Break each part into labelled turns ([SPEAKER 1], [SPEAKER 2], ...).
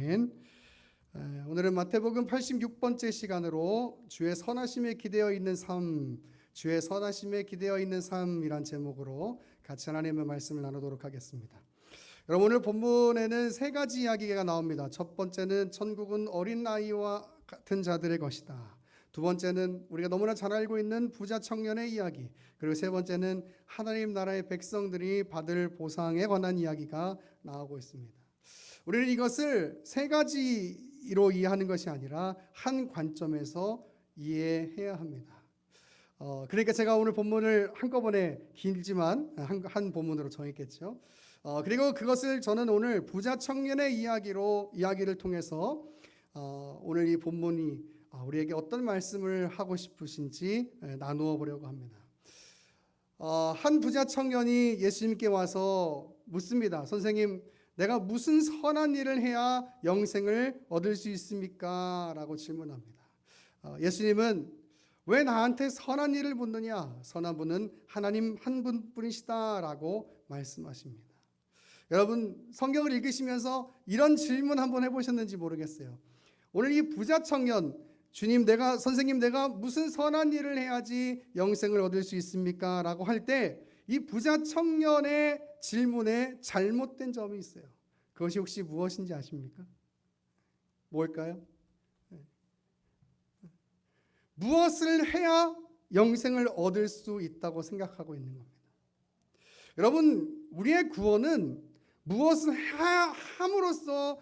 [SPEAKER 1] 아멘. 오늘은 마태복음 86번째 시간으로 주의 선하심에 기대어 있는 삶, 주의 선하심에 기대어 있는 삶이란 제목으로 같이 하나님의 말씀을 나누도록 하겠습니다. 여러분, 오늘 본문에는 세 가지 이야기가 나옵니다. 첫 번째는 천국은 어린 아이와 같은 자들의 것이다. 두 번째는 우리가 너무나 잘 알고 있는 부자 청년의 이야기, 그리고 세 번째는 하나님 나라의 백성들이 받을 보상에 관한 이야기가 나오고 있습니다. 우리는 이것을 세 가지로 이해하는 것이 아니라 한 관점에서 이해해야 합니다. 그러니까 제가 오늘 본문을 한꺼번에 길지만 한 본문으로 정했겠죠. 그리고 그것을 저는 오늘 부자 청년의 이야기를 통해서 오늘 이 본문이 우리에게 어떤 말씀을 하고 싶으신지 나누어 보려고 합니다. 한 부자 청년이 예수님께 와서 묻습니다. 선생님, 내가 무슨 선한 일을 해야 영생을 얻을 수 있습니까? 라고 질문합니다. 예수님은 왜 나한테 선한 일을 묻느냐? 선한 분은 하나님 한 분뿐이시다 라고 말씀하십니다. 여러분, 성경을 읽으시면서 이런 질문 한번 해보셨는지 모르겠어요. 오늘 이 부자 청년, 선생님 내가 무슨 선한 일을 해야지 영생을 얻을 수 있습니까? 라고 할 때 이 부자 청년의 질문에 잘못된 점이 있어요. 그것이 혹시 무엇인지 아십니까? 뭘까요? 무엇을 해야 영생을 얻을 수 있다고 생각하고 있는 겁니다. 여러분, 우리의 구원은 무엇을 함으로써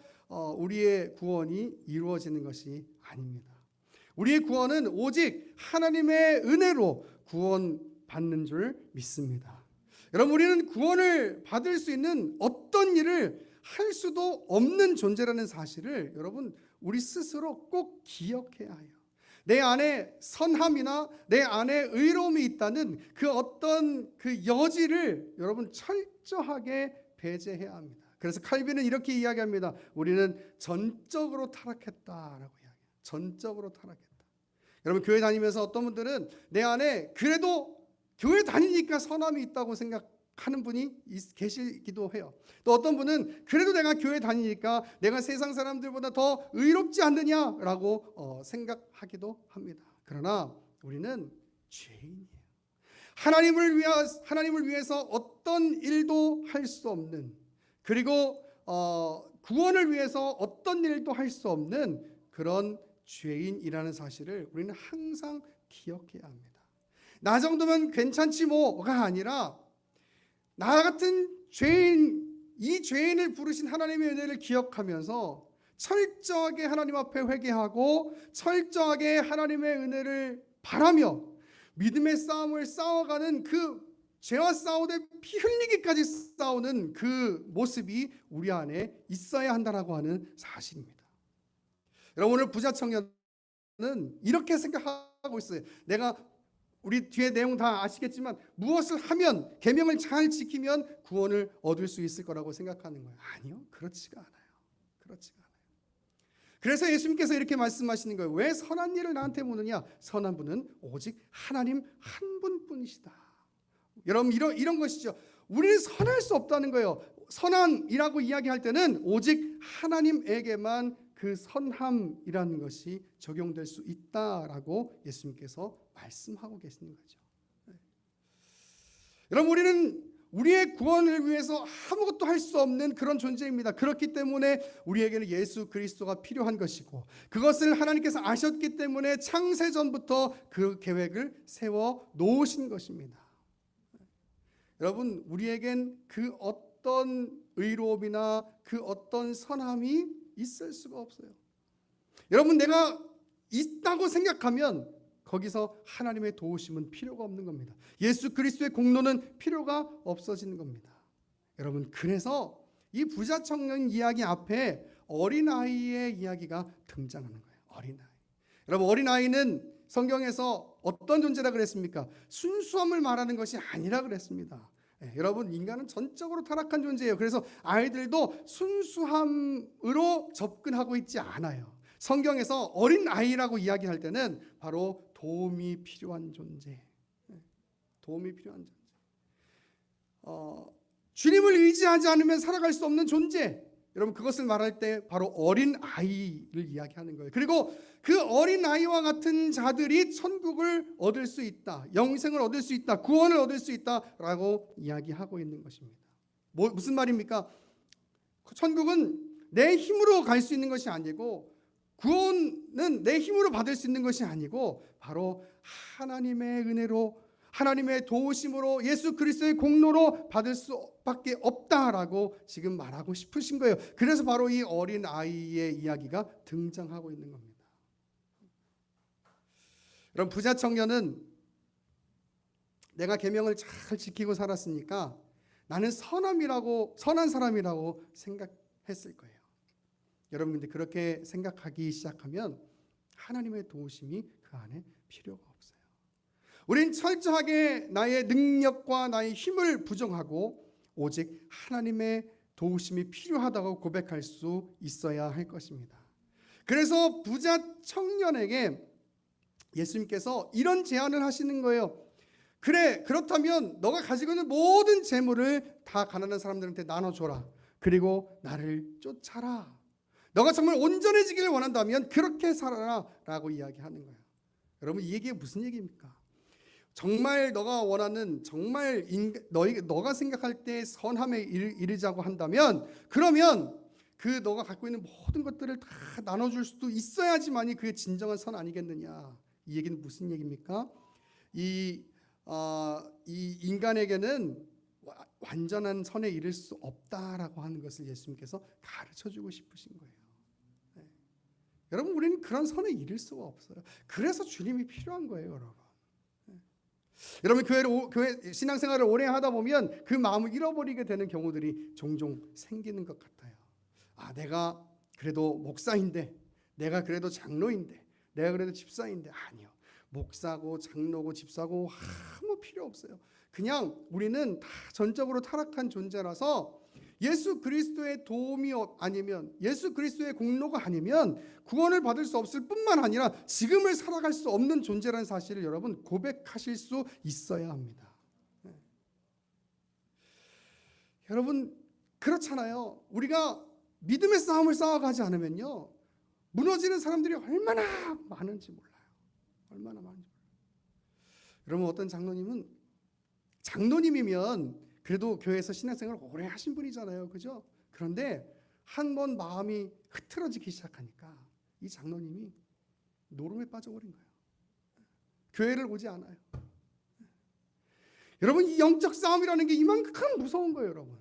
[SPEAKER 1] 우리의 구원이 이루어지는 것이 아닙니다. 우리의 구원은 오직 하나님의 은혜로 구원받는 줄 믿습니다. 여러분, 우리는 구원을 받을 수 있는 어떤 일을 할 수도 없는 존재라는 사실을 여러분, 우리 스스로 꼭 기억해야 해요. 내 안에 선함이나 내 안에 의로움이 있다는 그 어떤 그 여지를 여러분 철저하게 배제해야 합니다. 그래서 칼빈은 이렇게 이야기합니다. 우리는 전적으로 타락했다라고 이야기해요. 전적으로 타락했다. 여러분, 교회 다니면서 어떤 분들은 내 안에 그래도 교회 다니니까 선함이 있다고 생각하는 분이 계시기도 해요. 또 어떤 분은 그래도 내가 교회 다니니까 내가 세상 사람들보다 더 의롭지 않느냐라고 생각하기도 합니다. 그러나 우리는 죄인이에요. 하나님을 위해서 어떤 일도 할 수 없는, 그리고 구원을 위해서 어떤 일도 할 수 없는 그런 죄인이라는 사실을 우리는 항상 기억해야 합니다. 나 정도면 괜찮지 뭐가 아니라 나 같은 죄인, 이 죄인을 부르신 하나님의 은혜를 기억하면서 철저하게 하나님 앞에 회개하고 철저하게 하나님의 은혜를 바라며 믿음의 싸움을 싸워가는 그 죄와 싸우되 피 흘리기까지 싸우는 그 모습이 우리 안에 있어야 한다라고 하는 사실입니다. 여러분, 오늘 부자 청년은 이렇게 생각하고 있어요. 우리 뒤에 내용 다 아시겠지만 무엇을 하면, 계명을 잘 지키면 구원을 얻을 수 있을 거라고 생각하는 거예요. 아니요, 그렇지가 않아요. 그렇지가 않아요. 그래서 예수님께서 이렇게 말씀하시는 거예요. 왜 선한 일을 나한테 묻느냐? 선한 분은 오직 하나님 한 분뿐이시다. 여러분, 이런 것이죠. 우리는 선할 수 없다는 거예요. 선한이라고 이야기할 때는 오직 하나님에게만 그 선함이라는 것이 적용될 수 있다라고 예수님께서 말씀하고 계시는 거죠. 여러분, 우리는 우리의 구원을 위해서 아무것도 할 수 없는 그런 존재입니다. 그렇기 때문에 우리에게는 예수 그리스도가 필요한 것이고, 그것을 하나님께서 아셨기 때문에 창세전부터 그 계획을 세워 놓으신 것입니다. 여러분, 우리에겐 그 어떤 의로움이나 그 어떤 선함이 있을 수가 없어요. 여러분, 내가 있다고 생각하면 거기서 하나님의 도우심은 필요가 없는 겁니다. 예수 그리스도의 공로는 필요가 없어지는 겁니다. 여러분, 그래서 이 부자 청년 이야기 앞에 어린아이의 이야기가 등장하는 거예요. 어린아이. 여러분, 어린아이는 성경에서 어떤 존재라 그랬습니까? 순수함을 말하는 것이 아니라 그랬습니다. 여러분, 인간은 전적으로 타락한 존재예요. 그래서 아이들도 순수함으로 접근하고 있지 않아요. 성경에서 어린 아이라고 이야기할 때는 바로 도움이 필요한 존재, 도움이 필요한 존재, 주님을 의지하지 않으면 살아갈 수 없는 존재, 여러분 그것을 말할 때 바로 어린 아이를 이야기하는 거예요. 그리고 그 어린 아이와 같은 자들이 천국을 얻을 수 있다, 영생을 얻을 수 있다, 구원을 얻을 수 있다라고 이야기하고 있는 것입니다. 무슨 말입니까? 천국은 내 힘으로 갈 수 있는 것이 아니고, 구원은 내 힘으로 받을 수 있는 것이 아니고 바로 하나님의 은혜로, 하나님의 도우심으로, 예수 그리스도의 공로로 받을 수밖에 없다라고 지금 말하고 싶으신 거예요. 그래서 바로 이 어린 아이의 이야기가 등장하고 있는 겁니다. 여러분, 부자 청년은 내가 계명을 잘 지키고 살았으니까 나는 선한 사람이라고 생각했을 거예요. 여러분, 근데 그렇게 생각하기 시작하면 하나님의 도우심이 그 안에 필요가 없어요. 우린 철저하게 나의 능력과 나의 힘을 부정하고 오직 하나님의 도우심이 필요하다고 고백할 수 있어야 할 것입니다. 그래서 부자 청년에게 예수님께서 이런 제안을 하시는 거예요. 그래, 그렇다면 너가 가지고 있는 모든 재물을 다 가난한 사람들한테 나눠줘라. 그리고 나를 쫓아라. 너가 정말 온전해지기를 원한다면 그렇게 살아라 라고 이야기하는 거예요. 여러분, 이 얘기가 무슨 얘기입니까? 정말 너가 원하는, 정말 너가 생각할 때 선함에 이르자고 한다면, 그러면 그 너가 갖고 있는 모든 것들을 다 나눠줄 수도 있어야지만이 그게 진정한 선 아니겠느냐. 이 얘기는 무슨 얘기입니까? 이 인간에게는 완전한 선에 이를 수 없다라고 하는 것을 예수님께서 가르쳐주고 싶으신 거예요. 네. 여러분, 우리는 그런 선에 이를 수가 없어요. 그래서 주님이 필요한 거예요, 여러분. 네. 여러분, 교회 신앙생활을 오래 하다 보면 그 마음을 잃어버리게 되는 경우들이 종종 생기는 것 같아요. 내가 그래도 목사인데, 내가 그래도 장로인데, 내가 그래도 집사인데. 아니요, 목사고 장로고 집사고 아무 필요 없어요. 그냥 우리는 다 전적으로 타락한 존재라서 예수 그리스도의 도움이 아니면, 예수 그리스도의 공로가 아니면 구원을 받을 수 없을 뿐만 아니라 지금을 살아갈 수 없는 존재라는 사실을 여러분 고백하실 수 있어야 합니다. 네. 여러분, 그렇잖아요. 우리가 믿음의 싸움을 싸워가지 않으면요, 무너지는 사람들이 얼마나 많은지 몰라요. 얼마나 많은지 몰라요. 여러분, 어떤 장로님이면 그래도 교회에서 신앙생활을 오래 하신 분이잖아요, 그죠? 그런데 한 번 마음이 흐트러지기 시작하니까 이 장로님이 노름에 빠져버린 거예요. 교회를 오지 않아요. 여러분, 이 영적 싸움이라는 게 이만큼 무서운 거예요, 여러분.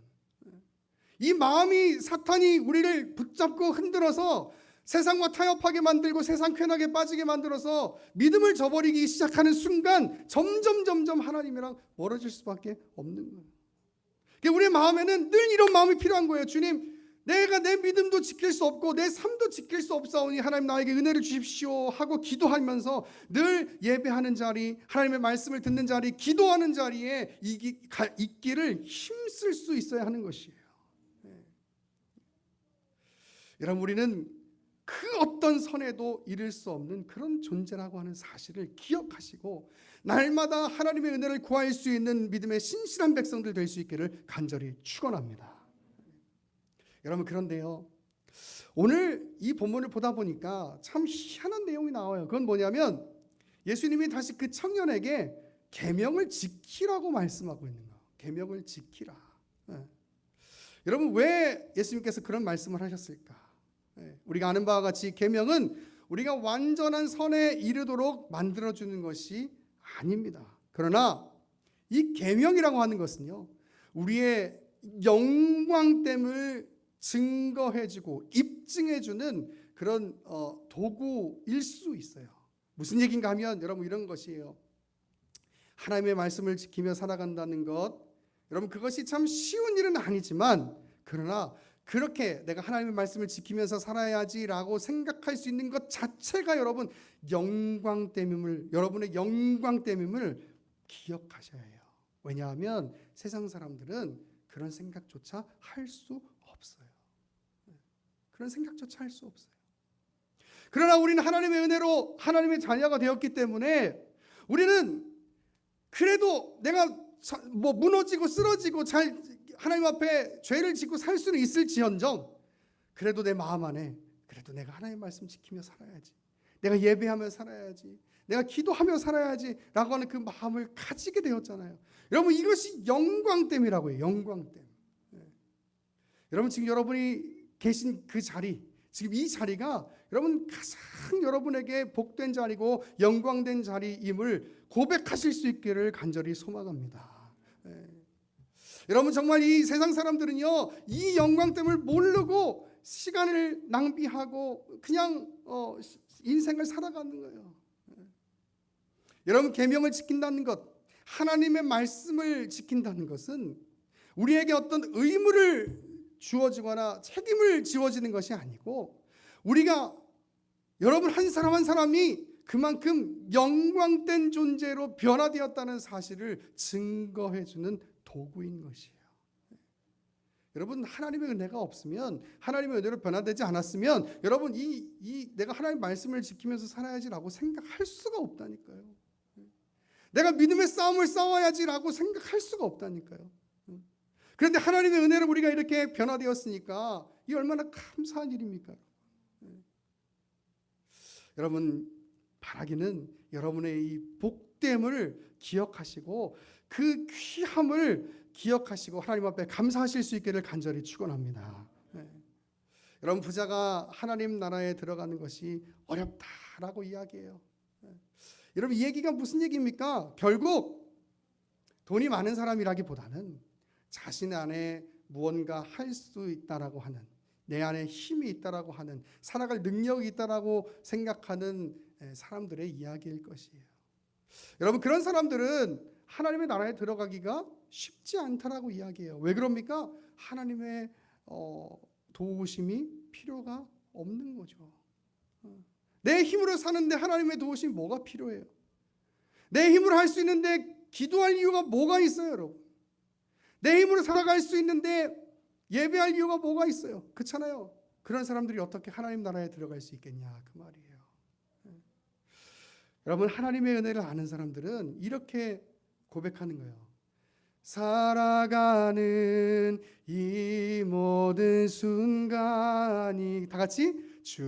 [SPEAKER 1] 이 마음이, 사탄이 우리를 붙잡고 흔들어서 세상과 타협하게 만들고 세상 쾌락에 빠지게 만들어서 믿음을 저버리기 시작하는 순간 점점 하나님이랑 멀어질 수밖에 없는 거예요. 우리의 마음에는 늘 이런 마음이 필요한 거예요. 주님, 내가 내 믿음도 지킬 수 없고 내 삶도 지킬 수 없사오니 하나님 나에게 은혜를 주십시오 하고 기도하면서 늘 예배하는 자리, 하나님의 말씀을 듣는 자리, 기도하는 자리에 있기를 힘쓸 수 있어야 하는 것이에요. 네. 여러분, 우리는 그 어떤 선에도 이를 수 없는 그런 존재라고 하는 사실을 기억하시고 날마다 하나님의 은혜를 구할 수 있는 믿음의 신실한 백성들 될 수 있기를 간절히 축원합니다. 여러분, 그런데요, 오늘 이 본문을 보다 보니까 참 희한한 내용이 나와요. 그건 뭐냐면 예수님이 다시 그 청년에게 계명을 지키라고 말씀하고 있는 거예요. 계명을 지키라. 네. 여러분, 왜 예수님께서 그런 말씀을 하셨을까? 우리가 아는 바와 같이 계명은 우리가 완전한 선에 이르도록 만들어주는 것이 아닙니다. 그러나 이 계명이라고 하는 것은요, 우리의 영광됨을 증거해주고 입증해주는 그런 도구일 수 있어요. 무슨 얘기인가 하면 여러분, 이런 것이에요. 하나님의 말씀을 지키며 살아간다는 것, 여러분, 그것이 참 쉬운 일은 아니지만, 그러나 그렇게 내가 하나님의 말씀을 지키면서 살아야지라고 생각할 수 있는 것 자체가 여러분 여러분의 영광됨임을 기억하셔야 해요. 왜냐하면 세상 사람들은 그런 생각조차 할 수 없어요. 그런 생각조차 할 수 없어요. 그러나 우리는 하나님의 은혜로 하나님의 자녀가 되었기 때문에 우리는 그래도 내가 무너지고 쓰러지고 잘 하나님 앞에 죄를 짓고 살 수는 있을지언정 그래도 내 마음 안에 그래도 내가 하나님의 말씀 지키며 살아야지, 내가 예배하며 살아야지, 내가 기도하며 살아야지 라고 하는 그 마음을 가지게 되었잖아요. 여러분, 이것이 영광됨이라고 해요. 영광됨. 여러분, 지금 여러분이 계신 그 자리, 지금 이 자리가 여러분 가장 여러분에게 복된 자리고 영광된 자리임을 고백하실 수 있기를 간절히 소망합니다. 여러분, 정말 이 세상 사람들은요, 이 영광됨을 모르고 시간을 낭비하고 그냥 인생을 살아가는 거예요. 여러분, 계명을 지킨다는 것, 하나님의 말씀을 지킨다는 것은 우리에게 어떤 의무를 주어지거나 책임을 지워지는 것이 아니고, 우리가 여러분 한 사람 한 사람이 그만큼 영광된 존재로 변화되었다는 사실을 증거해주는 도구인 것이에요. 여러분, 하나님의 은혜가 없으면, 하나님의 은혜로 변화되지 않았으면 여러분 내가 하나님의 말씀을 지키면서 살아야지라고 생각할 수가 없다니까요. 내가 믿음의 싸움을 싸워야지라고 생각할 수가 없다니까요. 그런데 하나님의 은혜로 우리가 이렇게 변화되었으니까 이 얼마나 감사한 일입니까? 여러분, 바라기는 여러분의 이 복됨을 기억하시고 그 귀함을 기억하시고 하나님 앞에 감사하실 수 있기를 간절히 축원합니다. 여러분, 부자가 하나님 나라에 들어가는 것이 어렵다라고 이야기해요. 여러분, 이 얘기가 무슨 얘기입니까? 결국 돈이 많은 사람이라기보다는 자신 안에 무언가 할 수 있다라고 하는, 내 안에 힘이 있다라고 하는, 살아갈 능력이 있다라고 생각하는 사람들의 이야기일 것이에요. 여러분, 그런 사람들은 하나님의 나라에 들어가기가 쉽지 않다라고 이야기해요. 왜 그럽니까? 하나님의 도우심이 필요가 없는 거죠. 내 힘으로 사는데 하나님의 도우심이 뭐가 필요해요? 내 힘으로 할 수 있는데 기도할 이유가 뭐가 있어요, 여러분? 내 힘으로 살아갈 수 있는데 예배할 이유가 뭐가 있어요? 그렇잖아요. 그런 사람들이 어떻게 하나님 나라에 들어갈 수 있겠냐, 그 말이에요. 여러분, 하나님의 은혜를 아는 사람들은 이렇게 고백하는 거예요. 살아가는 이 모든 순간이, 다 같이, 주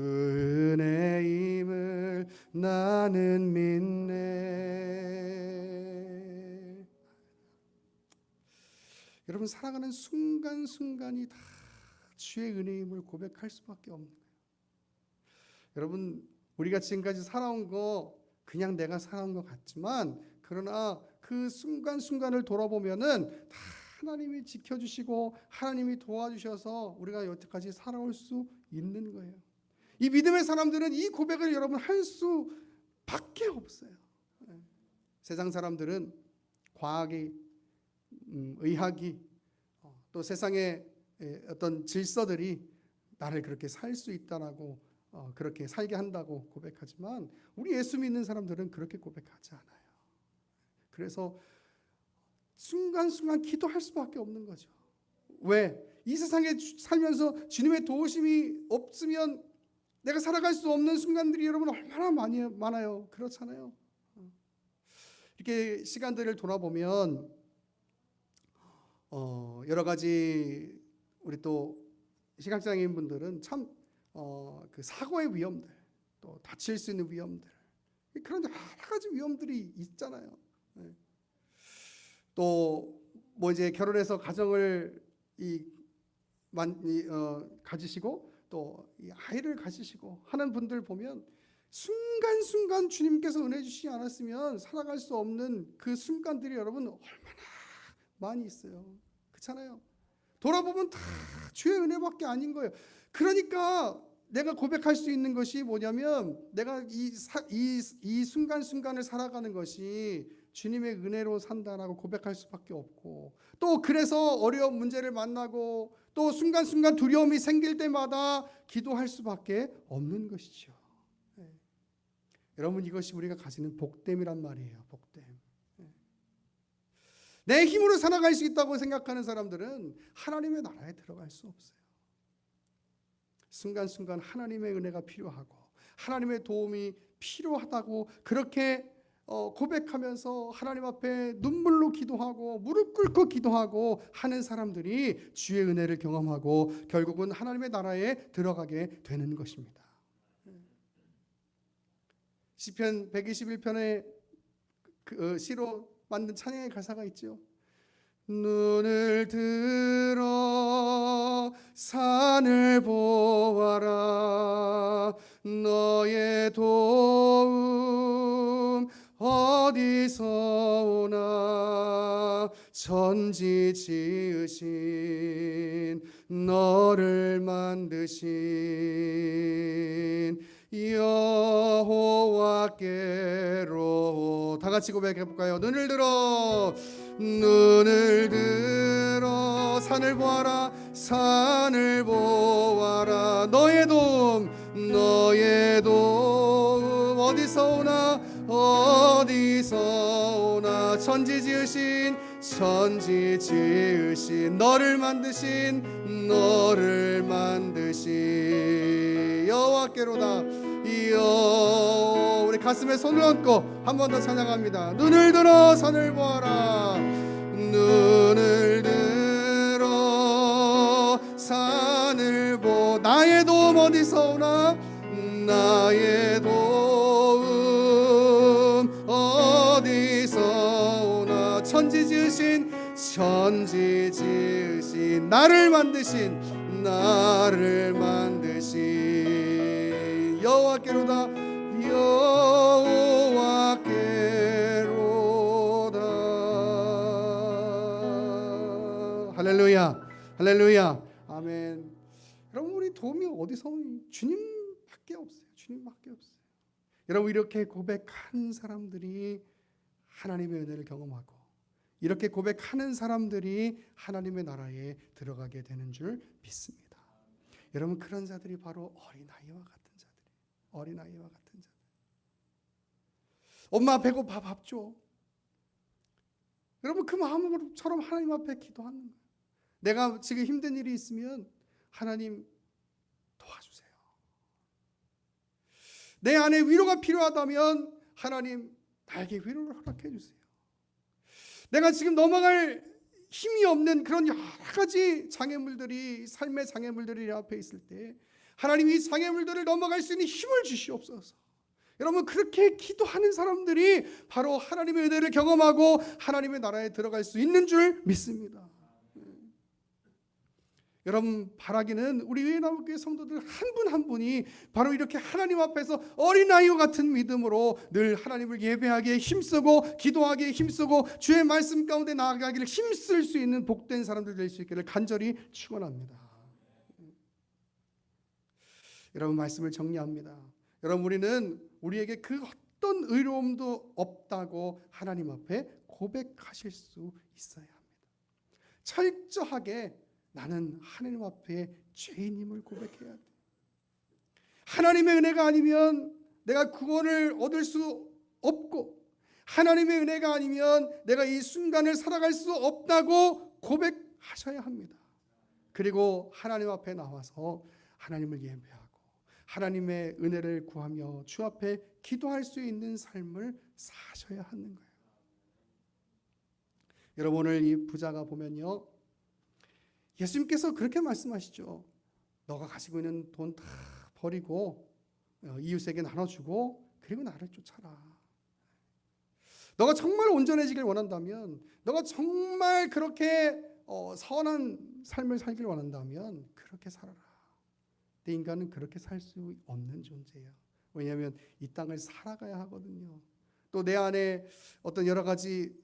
[SPEAKER 1] 은혜임을 나는 믿네. 여러분, 살아가는 순간순간이 다 주의 은혜임을 고백할 수밖에 없는 거예요. 여러분, 우리가 지금까지 살아온 거 그냥 내가 살아온 것 같지만, 그러나 그 순간순간을 돌아보면은 다 하나님이 지켜주시고 하나님이 도와주셔서 우리가 여태까지 살아올 수 있는 거예요. 이 믿음의 사람들은 이 고백을 여러분 할 수밖에 없어요. 세상 사람들은 과학이, 의학이, 또 세상의 어떤 질서들이 나를 그렇게 살 수 있다라고, 그렇게 살게 한다고 고백하지만, 우리 예수 믿는 사람들은 그렇게 고백하지 않아요. 그래서 순간순간 기도할 수밖에 없는 거죠. 왜? 이 세상에 살면서 주님의 도우심이 없으면 내가 살아갈 수 없는 순간들이 여러분 얼마나 많아요. 그렇잖아요. 이렇게 시간들을 돌아보면 여러 가지, 우리 또 시각장애인 분들은 참 그 사고의 위험들, 또 다칠 수 있는 위험들, 그런 여러 가지 위험들이 있잖아요. 또 뭐 이제 결혼해서 가정을 가지시고 또 이 아이를 가지시고 하는 분들 보면 순간순간 주님께서 은혜 주시지 않았으면 살아갈 수 없는 그 순간들이 여러분 얼마나 많이 있어요. 그렇잖아요. 돌아보면 다 주의 은혜밖에 아닌 거예요. 그러니까 내가 고백할 수 있는 것이 뭐냐면, 내가 이 순간순간을 살아가는 것이 주님의 은혜로 산다라고 고백할 수밖에 없고, 또 그래서 어려운 문제를 만나고 또 순간순간 두려움이 생길 때마다 기도할 수밖에 없는 것이죠. 여러분, 이것이 우리가 가지는 복됨이란 말이에요. 복됨. 내 힘으로 살아갈 수 있다고 생각하는 사람들은 하나님의 나라에 들어갈 수 없어요. 순간순간 하나님의 은혜가 필요하고 하나님의 도움이 필요하다고 그렇게 고백하면서 하나님 앞에 눈물로 기도하고 무릎 꿇고 기도하고 하는 사람들이 주의 은혜를 경험하고 결국은 하나님의 나라에 들어가게 되는 것입니다. 시편 121편의 시로 만든 찬양의 가사가 있죠. 눈을 들어 산을 보아라. 너의 도움 어디서 오나. 천지 지으신 너를 만드신 여호와께로. 다 같이 고백해 볼까요? 눈을 들어 산을 보아라. 산을 보아라. 너의 도움 어디서 오나. 어디서 오나. 천지 지으신 너를 만드신 여호와께로다. 우리 가슴에 손을 얹고 한 번 더 찬양합니다. 눈을 들어 산을 보아라. 눈을 들어 산을 나의 도움 어디서 오나. 나의 도움 어디서 오나. 천지 지으신 나를 만드신 여호와께로다. 할렐루야, 할렐루야, 아멘. 여러분, 우리 도움이 어디서 오니? 주님밖에 없어요. 여러분, 이렇게 고백하는 사람들이 하나님의 은혜를 경험하고, 이렇게 고백하는 사람들이 하나님의 나라에 들어가게 되는 줄 믿습니다. 여러분, 그런 자들이 바로 어린아이와 같은 자들. 엄마 배고파, 밥 줘. 여러분, 그 마음처럼 하나님 앞에 기도하는 거예요. 내가 지금 힘든 일이 있으면 하나님 도와주세요. 내 안에 위로가 필요하다면 하나님 나에게 위로를 허락해 주세요. 내가 지금 넘어갈 힘이 없는 그런 여러 가지 삶의 장애물들이 내 앞에 있을 때 하나님 이 장애물들을 넘어갈 수 있는 힘을 주시옵소서. 여러분, 그렇게 기도하는 사람들이 바로 하나님의 은혜를 경험하고 하나님의 나라에 들어갈 수 있는 줄 믿습니다. 여러분, 바라기는 우리 외나무교회 성도들 한 분 한 분이 바로 이렇게 하나님 앞에서 어린아이와 같은 믿음으로 늘 하나님을 예배하기에 힘쓰고 기도하기에 힘쓰고 주의 말씀 가운데 나아가기를 힘쓸 수 있는 복된 사람들 될 수 있기를 간절히 축원합니다. 여러분, 말씀을 정리합니다. 여러분, 우리에게 그 어떤 의로움도 없다고 하나님 앞에 고백하실 수 있어야 합니다. 철저하게 나는 하나님 앞에 죄인임을 고백해야 돼. 하나님의 은혜가 아니면 내가 구원을 얻을 수 없고, 하나님의 은혜가 아니면 내가 이 순간을 살아갈 수 없다고 고백하셔야 합니다. 그리고 하나님 앞에 나와서 하나님을 예배하고 하나님의 은혜를 구하며 주 앞에 기도할 수 있는 삶을 사셔야 하는 거예요. 여러분, 오늘 이 부자가 보면요, 예수님께서 그렇게 말씀하시죠. 너가 가지고 있는 돈 다 버리고 이웃에게 나눠주고 그리고 나를 쫓아라. 너가 정말 온전해지길 원한다면, 너가 정말 그렇게 선한 삶을 살길 원한다면 그렇게 살아라. 근데 인간은 그렇게 살 수 없는 존재예요. 왜냐하면 이 땅을 살아가야 하거든요. 또 내 안에 어떤 여러 가지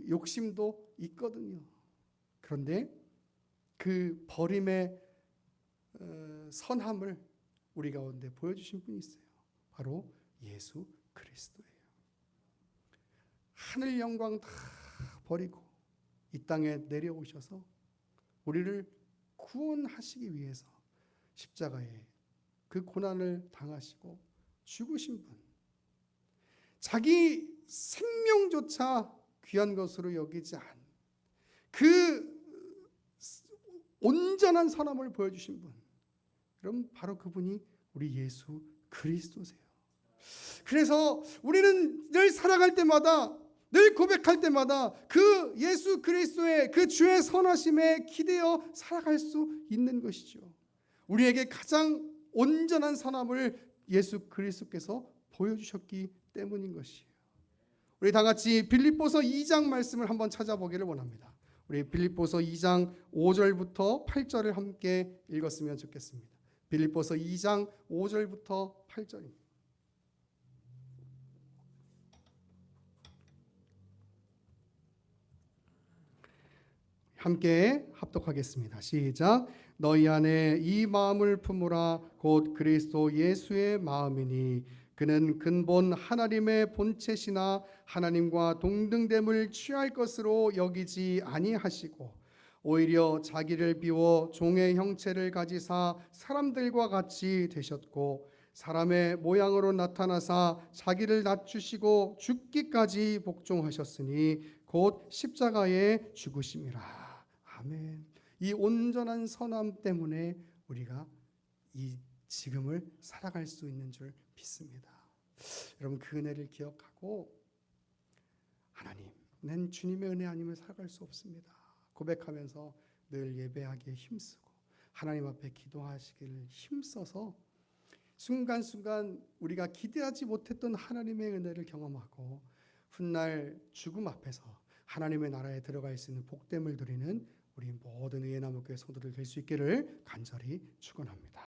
[SPEAKER 1] 욕심도 있거든요. 그런데 그 버림의 선함을 우리 가운데 보여주신 분이 있어요. 바로 예수 그리스도예요. 하늘 영광 다 버리고 이 땅에 내려오셔서 우리를 구원하시기 위해서 십자가에 그 고난을 당하시고 죽으신 분, 자기 생명조차 귀한 것으로 여기지 않은 그 온전한 선함을 보여주신 분, 그럼 바로 그분이 우리 예수 그리스도세요. 그래서 우리는 늘 살아갈 때마다, 늘 고백할 때마다 그 예수 그리스도의 그 주의 선하심에 기대어 살아갈 수 있는 것이죠. 우리에게 가장 온전한 선함을 예수 그리스도께서 보여주셨기 때문인 것이에요. 우리 다 같이 빌립보서 2장 말씀을 한번 찾아보기를 원합니다. 우리 빌립보서 2장 5절부터 8절을 함께 읽었으면 좋겠습니다. 빌립보서 2장 5절부터 8절입니다. 함께 합독하겠습니다. 시작. 너희 안에 이 마음을 품으라. 곧 그리스도 예수의 마음이니 그는 근본 하나님의 본체시나 하나님과 동등됨을 취할 것으로 여기지 아니하시고 오히려 자기를 비워 종의 형체를 가지사 사람들과 같이 되셨고 사람의 모양으로 나타나사 자기를 낮추시고 죽기까지 복종하셨으니 곧 십자가에 죽으심이라. 아멘. 이 온전한 선함 때문에 우리가 이 지금을 살아갈 수 있는 줄 믿습니다. 여러분, 그 은혜를 기억하고 하나님, 난 주님의 은혜 아니면 살아갈 수 없습니다 고백하면서 늘 예배하기에 힘쓰고 하나님 앞에 기도하시기를 힘써서 순간순간 우리가 기대하지 못했던 하나님의 은혜를 경험하고 훗날 죽음 앞에서 하나님의 나라에 들어갈 수 있는 복됨을 누리는 우리 모든 의의 나무교회 성도들 될 수 있기를 간절히 축원합니다.